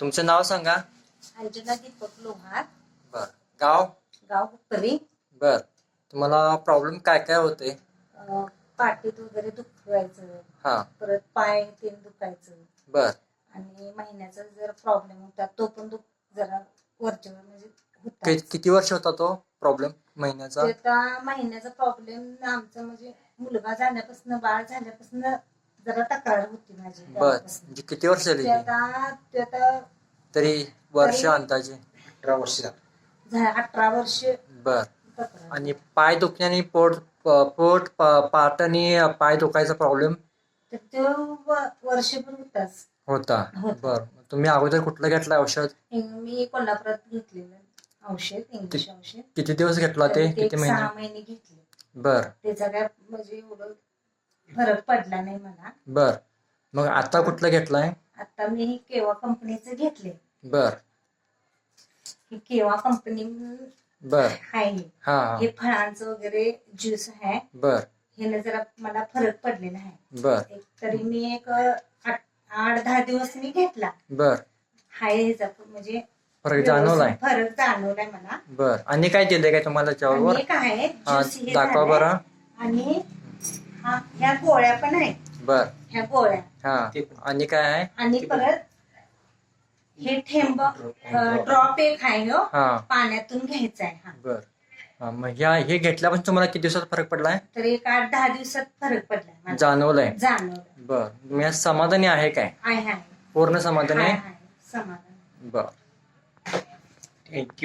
तुमचं नाव सांगा. अंजना दीपक लोहार, बर. गाव. गाव हुपरी. बर. तुम्हाला प्रॉब्लेम काय काय होते? पाठीत वगैरे दुखायचं, हा. परत पाय ते दुखायचं. बर. आणि महिन्याचा जर प्रॉब्लेम होता तो पण जरा वरच्यावर म्हणजे होता. किती वर्ष होता तो प्रॉब्लेम महिन्याचा? ते आता महिन्याचा प्रॉब्लेम आमचा म्हणजे मुलगा झाल्यापासून, बाळ झाल्यापासून जरा तक्रार होती माझी. बर. म्हणजे किती वर्ष झाली? ते आता तरी वर्ष तरी अंदाजे 18 वर्ष. 18 वर्ष. बर. तक्रार. आणि पाय दुखण्याने पोट पाठ आणि पाय दुखायचा प्रॉब्लेम तर तो वर्षभर होताच. होता. होता. बर. तुम्ही अगोदर कुठलं घेतलं औषध? मी कोल्हापुरात घेतलेलं औषध, इंग्लिश औषध. किती दिवस घेतला ते? किती 6 महिने? महिने घेतले. बर. त्याचा काय म्हणजे एवढं फरक पडला नाही मला. बर. मग आता कुठलं घेतलाय? आता मी ही केवा कंपनीचं घेतले. बर. ही केवा कंपनी बर. आहे. हा. हे फळांचं वगैरे ज्यूस आहे. बर. ह्याने जरा मला फरक पडलेला आहे. बर. तरी मी एक 8-10 दिवस मी घेतला. बर. हाय ह्याचा म्हणजे फरक जाणवलाय? फरक जाणवलाय मला. बर. आणि काय दिलंय काय तुम्हाला त्याच्यावर? आणि काय आहे ज्यूस हे दाखवा झालंय. बरं. आणि ह्या गोळ्या पण आहेत. बर. ह्या गोळ्या. हा. आणि काय आहे? आणि परत हे थेंब ड्रॉप एक आहे हो, हा. पाण्यातून घ्यायचा आहे. हा. बर. हा, मग हे घेतल्यापासून तुम्हाला किती दिवसात फरक पडलाय? तर एक 8-10 दिवसात फरक पडलाय. जाणवलंय? जाणवलं. बर. तुम्ही समाधानी आहे काय? आहे. पूर्ण समाधानी आहे? समाधान. बर. थँक्यू.